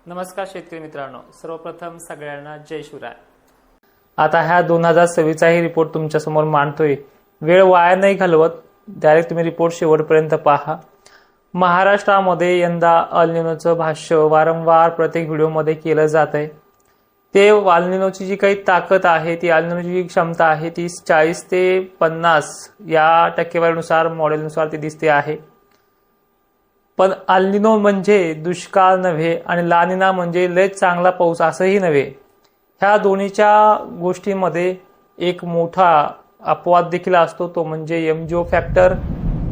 नमस्कार शेतकरी मित्रांनो, सर्वप्रथम सगळ्यांना जय शिवराय। आता ह्या 2026 चाही रिपोर्ट तुमच्या समोर मांडतोय। वेळ वाया नाही घालवत, डायरेक्ट तुम्ही रिपोर्ट शेवटपर्यंत पहा। महाराष्ट्रामध्ये यंदा अल निनोचं भाष्य वारंवार प्रत्येक व्हिडिओमध्ये केलं जात आहे। ते अल निनोची जी काही ताकद आहे, ती अल निनोची जी क्षमता आहे, ती 40 ते 50 या टक्केवारीनुसार मॉडेलनुसार ती दिसते आहे। पण अल निनो म्हणजे दुष्काळ नव्हे आणि ला निना म्हणजे लय चांगला पाऊस असंही नव्हे। ह्या दोन्हीच्या गोष्टींमध्ये एक मोठा अपवाद देखील असतो, तो म्हणजे एमजीओ फॅक्टर,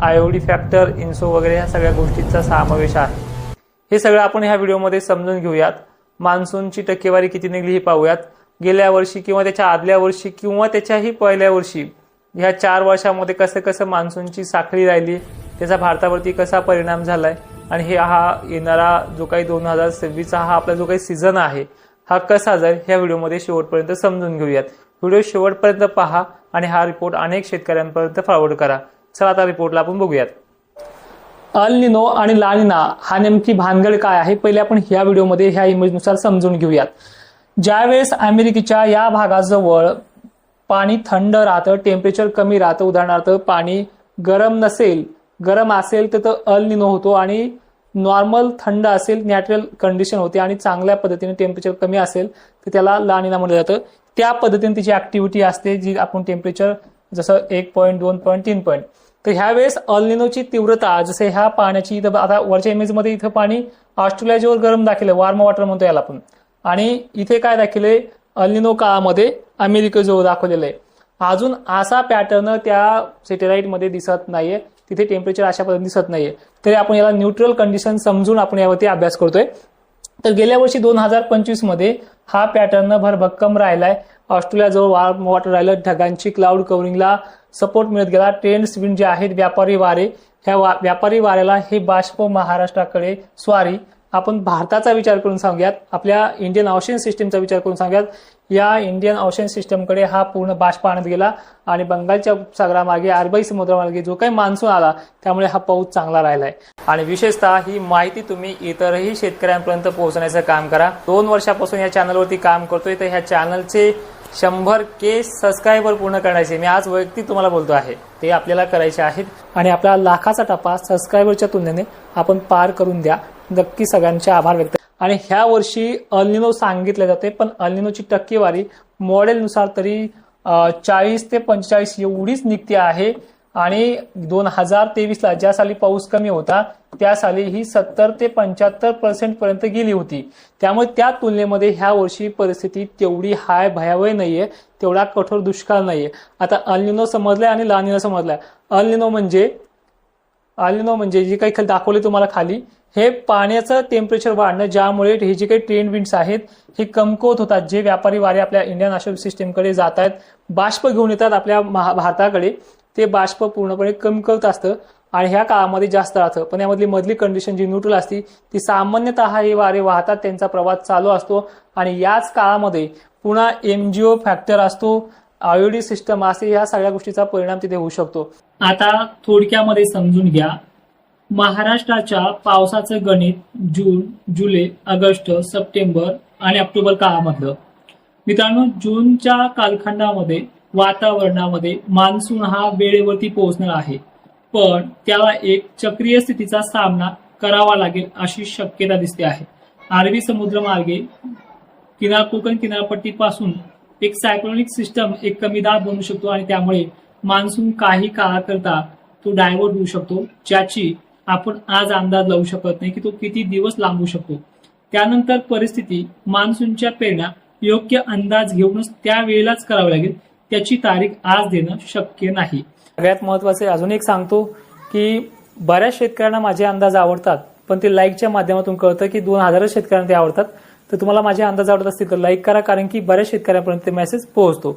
आयओडी फॅक्टर, इन्सो वगैरे ह्या सगळ्या गोष्टींचा समावेश आहे। हे सगळं आपण ह्या व्हिडिओमध्ये समजून घेऊयात। मान्सूनची टक्केवारी किती निघली हे पाहूयात। गेल्या वर्षी किंवा त्याच्या आदल्या वर्षी किंवा त्याच्याही पहिल्या वर्षी ह्या 4 वर्षांमध्ये कसं मान्सूनची साखळी राहिली, त्याचा भारतावरती कसा परिणाम झालाय आणि हा येणारा जो काही 2026 हा आपला जो काही सीझन आहे हा कसा जाईल ह्या व्हिडिओमध्ये शेवटपर्यंत समजून घेऊयात। व्हिडिओ शेवटपर्यंत पहा आणि हा रिपोर्ट अनेक शेतकऱ्यांपर्यंत फॉरवर्ड करा। चला आता रिपोर्टला आपण बघूयात। अल निनो आणि ला निना हा नेमकी भानगड काय आहे पहिले आपण ह्या व्हिडिओमध्ये ह्या इमेजनुसार समजून घेऊयात। ज्यावेळेस अमेरिकेच्या या भागाजवळ पाणी थंड राहतं, टेम्परेचर कमी राहतं, उदाहरणार्थ पाणी गरम असेल तर अल निनो होतो आणि नॉर्मल थंड असेल नॅचरल कंडिशन होते आणि चांगल्या पद्धतीने टेम्परेचर कमी असेल तर त्याला ला निना म्हटलं जातं। त्या पद्धतीने तिची ऍक्टिव्हिटी असते जी आपण टेम्परेचर जसं 1 पॉईंट 2 पॉईंट 3 पॉईंट। तर ह्यावेळेस अल निनोची तीव्रता जसे ह्या पाण्याची इथं आता वरच्या इमेजमध्ये इथं पाणी ऑस्ट्रेलियाजवळ गरम दाखवलंय, वॉर्म वॉटर म्हणतो याला आपण, आणि इथे काय दाखवलंय अल निनो काळामध्ये अमेरिकेजवळ दाखवलेलं आहे। अजून असा पॅटर्न त्या सॅटेलाइटमध्ये दिसत नाहीये, तिथे टेम्परेचर अशा पद्धतीने दिसत नाहीये, तरी आपण याला न्यूट्रल कंडिशन समजून आपण यावरती अभ्यास करतोय। तर गेल्या वर्षी 2025 मध्ये हा पॅटर्न भरभक्कम राहिलाय। ऑस्ट्रेलियाजवळ वॉर्म वॉटर राहिलं, ढगांची क्लाउड कव्हरिंगला सपोर्ट मिळत गेला। ट्रेंड्स विंड जे आहेत व्यापारी वारे, ह्या व्यापारी वाऱ्याला हे बाष्प महाराष्ट्राकडे आपण भारताचा विचार करून सांगूयात, आपल्या इंडियन ओशन सिस्टीमचा विचार करून सांगूयात। या इंडियन ओशन सिस्टमकडे हा पूर्ण बाष्प आणत गेला आणि बंगालच्या सागरामार्गे अरबी समुद्रामार्गे जो काही मान्सून आला त्यामुळे हा पाऊस चांगला राहिलाय। आणि विशेषतः ही माहिती तुम्ही इतरही शेतकऱ्यांपर्यंत पोहोचण्याचं काम करा। 2 वर्षापासून या चॅनलवरती काम करतोय, तर ह्या चॅनलचे 100K सबस्क्रायबर पूर्ण करायचे मी आज वैयक्तिक तुम्हाला बोलतो आहे, ते आपल्याला करायचे आहेत आणि आपला लाखाचा टप्पा सबस्क्रायबरच्या तुलनेने आपण पार करून द्या। नक्की सगळ्यांचे आभार व्यक्त। आणि ह्या वर्षी अल निनो सांगितले जाते, पण अल निनोची टक्केवारी मॉडेलनुसार तरी 40 ते 45 एवढीच निघते आहे। आणि 2023 ला ज्या साली पाऊस कमी होता त्या साली ही 70 ते 75% पर्यंत गेली होती। त्यामुळे त्या तुलनेमध्ये ह्या वर्षी परिस्थिती तेवढी भयावह नाहीये, तेवढा कठोर दुष्काळ नाहीये। आता अल निनो समजलाय आणि ला निना समजलाय। अल निनो म्हणजे जे काही दाखवले तुम्हाला खाली, हे पाण्याचं टेम्परेचर वाढणं, ज्यामुळे हे जे काही ट्रेंड विंड्स आहेत हे कमकुवत होतात। जे व्यापारी वारे आपल्या इंडियन ओशन सिस्टीमकडे जात आहेत, बाष्प घेऊन येतात आपल्या भारताकडे, ते बाष्प पूर्णपणे कमकुवत असतं आणि ह्या काळामध्ये जास्त राहतं। पण यामधली मधली कंडिशन जी न्यूट्रल असती ती सामान्यतः हे वारे वाहतात, त्यांचा प्रवास चालू असतो आणि याच काळामध्ये पुन्हा एमजीओ फॅक्टर असतो, आयओडी सिस्टम असते, या सगळ्या गोष्टीचा परिणाम तिथे होऊ शकतो। आता थोडक्यामध्ये समजून घ्या, महाराष्ट्राच्या पावसाचं गणित जून, जुलै, ऑगस्ट, सप्टेंबर आणि ऑक्टोबर काळामधलं। मित्रांनो, जूनच्या कालखंडामध्ये वातावरणामध्ये मान्सून हा वेळेवरती पोहोचणार आहे, पण त्याला एक चक्रीय स्थितीचा सामना करावा लागेल अशी शक्यता दिसते आहे। अरबी समुद्र मार्गे कोकण किनारपट्टीपासून एक सायक्लोनिक सिस्टम एक कमी दाब बनू शकतो आणि त्यामुळे मान्सून काही काळाकरता तो डायव्हर्ट होऊ शकतो, ज्याची आपण आज अंदाज लावू शकत नाही की तो किती दिवस लांबू शकतो। त्यानंतर परिस्थिती मान्सूनच्या पेरण्या योग्य अंदाज घेऊनच त्या वेळेलाच करावी लागेल, त्याची तारीख आज देणं शक्य नाही। सगळ्यात महत्वाचे अजून एक सांगतो की बऱ्याच शेतकऱ्यांना माझे अंदाज आवडतात, पण ते लाईकच्या माध्यमातून कळतं की 2000 शेतकऱ्यांना ते आवडतात। तर तुम्हाला माझे अंदाज आवडत असतील तर लाईक करा, कारण की बऱ्याच शेतकऱ्यांपर्यंत ते मेसेज पोहोचतो।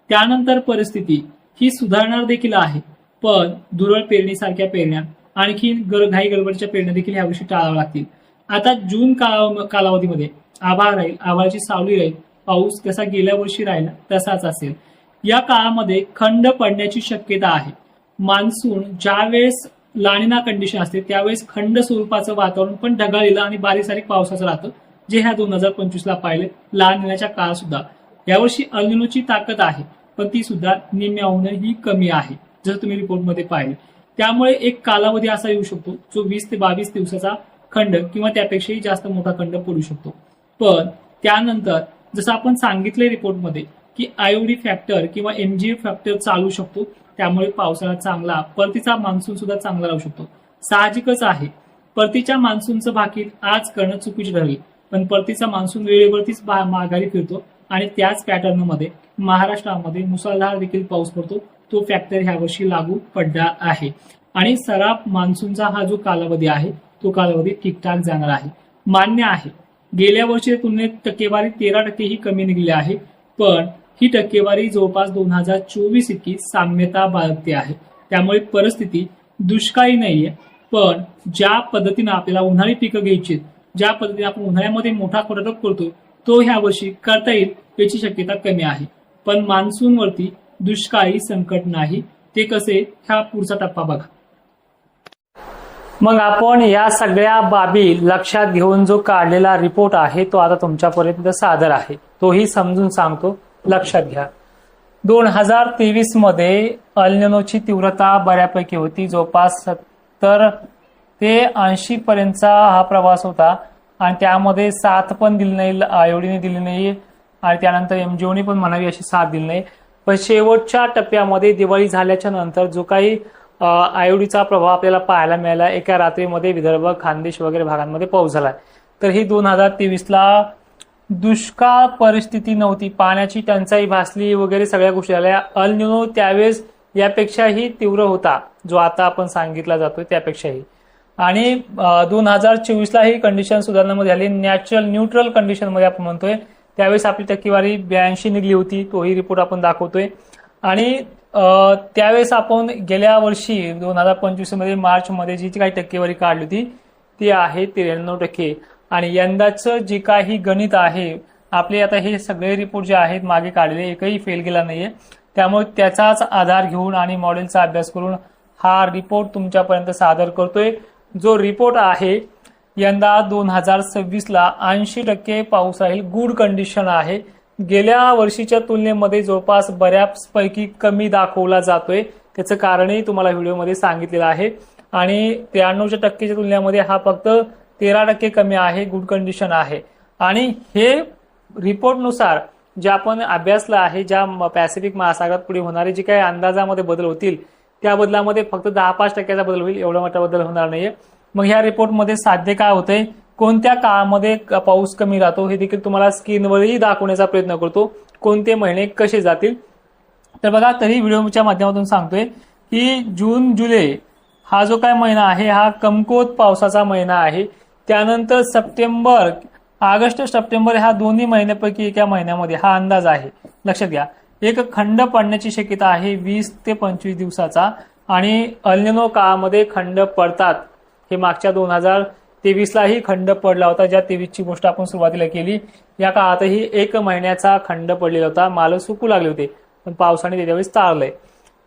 त्यानंतर परिस्थिती ही सुधारणार देखील आहे, पण दुर्बळ पेरणीसारख्या पेरण्या आणखी घाई गडबडच्या पेरण्या देखील ह्यावर्षी टाळाव्या लागतील। आता जून कालावधीमध्ये आभाळ राहील, आभाळाची सावली राहील, पाऊस जसा गेल्या वर्षी राहिला तसाच असेल। या काळामध्ये खंड पडण्याची शक्यता आहे। मान्सून ज्यावेळेस ला निना कंडिशन असते त्यावेळेस खंड स्वरूपाचं वातावरण पण ढगाळलेलं आणि बारीक सारीक पावसाचं राहतं, जे ह्या 2025ला पाहिले लहान येण्याच्या काळात सुद्धा. यावर्षी अल निनोची ताकद आहे, पण ती सुद्धा निम्म्याहूनही कमी आहे जर तुम्ही रिपोर्टमध्ये पाहिले. त्यामुळे एक कालावधी असा येऊ शकतो जो 20 ते 22 दिवसाचा खंड किंवा त्यापेक्षाही जास्त मोठा खंड पडू शकतो. पण त्यानंतर जसं आपण सांगितले रिपोर्टमध्ये की आयोडी फॅक्टर किंवा एमजीएफ फॅक्टर चालू शकतो, त्यामुळे पावसाळा चांगला, परतीचा मान्सून सुद्धा चांगला राहू शकतो. साहजिकच आहे, परतीच्या मान्सूनचं भाकीत आज करणं चुकीचे ठरेल, पण परतीचा मान्सून वेळेवरतीच माघारी फिरतो आणि त्याच पॅटर्नमध्ये महाराष्ट्रामध्ये मुसळधार देखील पाऊस पडतो. तो फॅक्टर ह्या वर्षी लागू पडला आहे आणि सराफ मान्सूनचा हा जो कालावधी आहे तो कालावधी ठीकठाक जाणार आहे. मान्य आहे, गेल्या वर्षी तुलनेत टक्केवारी 13% ही कमी निघली आहे, पण ही टक्केवारी जवळपास 2024 इतकी साम्यता बाळगते आहे. त्यामुळे परिस्थिती दुष्काळी नाहीये, पण ज्या पद्धतीने आपल्याला उन्हाळी पिकं घ्यायची, ज्या पद्धतीने आपण उन्हाळ्यामध्ये मोठा खोटाटोप करतो तो ह्या वर्षी करता येईल याची शक्यता कमी आहे. पण मान्सूनवरती दुष्काळी संकट नाही. ते कसे, हा पुढचा टप्पा बघा. मग आपण या सगळ्या बाबी लक्षात घेऊन जो काढलेला रिपोर्ट आहे तो आता तुमच्यापर्यंत सादर आहे. तोही समजून सांगतो, लक्षात घ्या. 2023 मध्ये अल निनोची तीव्रता बऱ्यापैकी होती, जवळपास 70 ते 80 पर्यंतचा हा प्रवास होता आणि त्यामध्ये साथ पण दिली नाही, आयोडीने दिली नाही आणि त्यानंतर एमजीओने पण म्हणावी अशी साथ दिली नाही. पण शेवटच्या टप्प्यामध्ये दिवाळी झाल्याच्या नंतर जो काही आयोडीचा प्रभाव आपल्याला पाहायला मिळाला, एका रात्रीमध्ये विदर्भ, खानदेश वगैरे भागांमध्ये पाऊस झाला. तर ही 2023ला दुष्काळ परिस्थिती नव्हती, पाण्याची टंचाई भासली वगैरे सगळ्या गोष्टी झाल्या. अल निनो त्यावेळेस यापेक्षाही तीव्र होता, जो आता आपण सांगितला जातोय त्यापेक्षाही. आणि 2024ला ही कंडिशन सुधारण्यामध्ये आली, नॅचरल न्यूट्रल कंडिशन मध्ये आपण म्हणतोय. त्यावेळेस आपली टक्केवारी 82 निघली होती, तोही रिपोर्ट आपण दाखवतोय. आणि त्यावेळेस आपण गेल्या वर्षी 2025 मध्ये मार्च मध्ये जी काही टक्केवारी काढली होती ती आहे 93%. आणि यंदाचं जे काही गणित आहे आपले, आता हे सगळे रिपोर्ट जे आहेत मागे काढलेले एकही फेल गेला नाहीये. त्यामुळे त्याचाच आधार घेऊन आणि मॉडेलचा अभ्यास करून हा रिपोर्ट तुमच्यापर्यंत सादर करतोय. जो रिपोर्ट आहे यंदा 2026ला 80% पाऊस राहील, गुड कंडिशन आहे. गेल्या वर्षीच्या तुलनेमध्ये जवळपास बऱ्याचपैकी कमी दाखवला जातोय. त्याचं कारणही तुम्हाला व्हिडिओमध्ये सांगितलेलं आहे. आणि 93% तुलनेमध्ये हा फक्त 13% कमी आहे, गुड कंडिशन आहे. आणि हे रिपोर्टनुसार जे आपण अभ्यासलं आहे, ज्या पॅसिफिक महासागरात पुढे होणारे जे काही अंदाजामध्ये बदल होतील त्या बदलामध्ये फक्त 10-5% बदल होईल, एवढा मोठा बदल होणार नाहीये. मग ह्या रिपोर्टमध्ये साध्य काय होतंय, कोणत्या काळामध्ये पाऊस कमी राहतो हे देखील तुम्हाला स्क्रीनवरही दाखवण्याचा प्रयत्न करतो, कोणते महिने कसे जातील. तर बघा, तरी व्हिडिओच्या माध्यमातून सांगतोय की जून जुलै हा जो काय महिना आहे हा कमकुवत पावसाचा महिना आहे. त्यानंतर सप्टेंबर, ऑगस्ट सप्टेंबर ह्या दोन्ही महिन्यापैकी एका महिन्यामध्ये हा अंदाज आहे. लक्षात घ्या, एक खंड पडण्याची शक्यता आहे 20 ते 25 दिवसाचा. आणि अल निनो काळामध्ये खंड पडतात. हे मागच्या 2023लाही खंड पडला होता, ज्या 23ची गोष्ट आपण सुरुवातीला केली. या काळातही 1 महिन्याचा खंड पडलेला होता, माल सुकू लागले होते, पण पावसाने त्यावेळेस टाळलंय.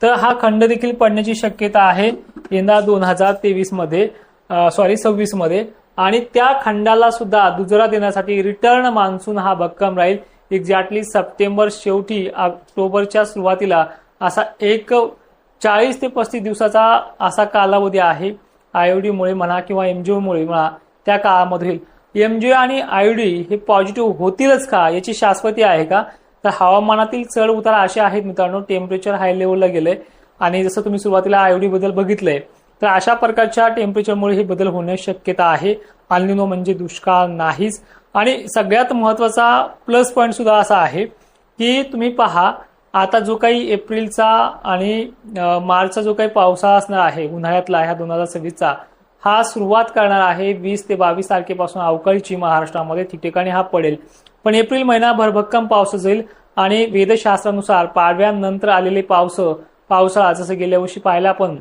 तर हा खंड देखील पडण्याची शक्यता आहे यंदा 2023 मध्ये, 26 मध्ये. आणि त्या खंडाला सुद्धा दुजोरा देण्यासाठी रिटर्न मान्सून हा भक्कम राहील. एक्झॅक्टली सप्टेंबर शेवटी ऑक्टोबरच्या सुरुवातीला असा एक 40 ते 35 दिवसाचा असा कालावधी आहे. आयोडीमुळे म्हणा किंवा एमजीओमुळे म्हणा त्या काळामध्ये होईल. एमजीओ आणि आयोडी हे पॉझिटिव्ह होतीलच का, याची शाश्वती आहे का? तर हवामानातील चढ उतार असे आहेत मित्रांनो, टेम्परेचर हाय लेवलला गेलंय आणि जसं तुम्ही सुरुवातीला आयोडी बद्दल बघितलंय, तर अशा प्रकारच्या टेम्परेचरमुळे हे बदल होण्याची शक्यता आहे. अल निनो म्हणजे दुष्काळ नाहीच. आणि सगळ्यात महत्वाचा प्लस पॉईंट सुद्धा असा आहे की तुम्ही पहा, आता जो काही एप्रिलचा आणि मार्चचा जो काही पावसाळा असणार आहे उन्हाळ्यातला ह्या 2026चा, हा सुरुवात करणार आहे 20 ते 22 तारखेपासून अवकाळीची महाराष्ट्रामध्ये ठिकठिकाणी हा पडेल. पण एप्रिल महिना भरभक्कम पाऊस जाईल आणि वेधशास्त्रानुसार पाडव्यानंतर आलेले पावसाळा जसं गेल्या वर्षी पाहिला आपण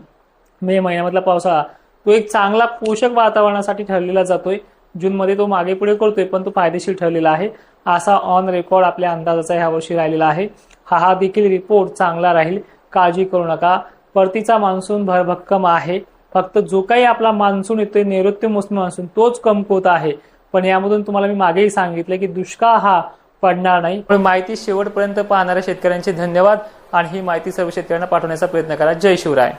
मे महिन्यामधला पावसाळा, तो एक चांगला पोषक वातावरणासाठी ठरलेला जातोय. जूनमध्ये तो मागे पुढे करतोय पण तो फायदेशीर ठरलेला आहे, असा ऑन रेकॉर्ड आपल्या अंदाजाचा ह्या वर्षी राहिलेला आहे. हा देखील रिपोर्ट चांगला राहील, काळजी करू नका. परतीचा मान्सून भरभक्कम आहे. फक्त जो काही आपला मान्सून येतोय नैऋत्य मोसमी मान्सून तोच कमकुवत आहे. पण यामधून तुम्हाला मी मागेही सांगितलं की दुष्काळ हा पडणार नाही. पण माहिती शेवटपर्यंत पाहणाऱ्या शेतकऱ्यांचे धन्यवाद आणि ही माहिती सर्व शेतकऱ्यांना पाठवण्याचा प्रयत्न करा. जय शिवराय.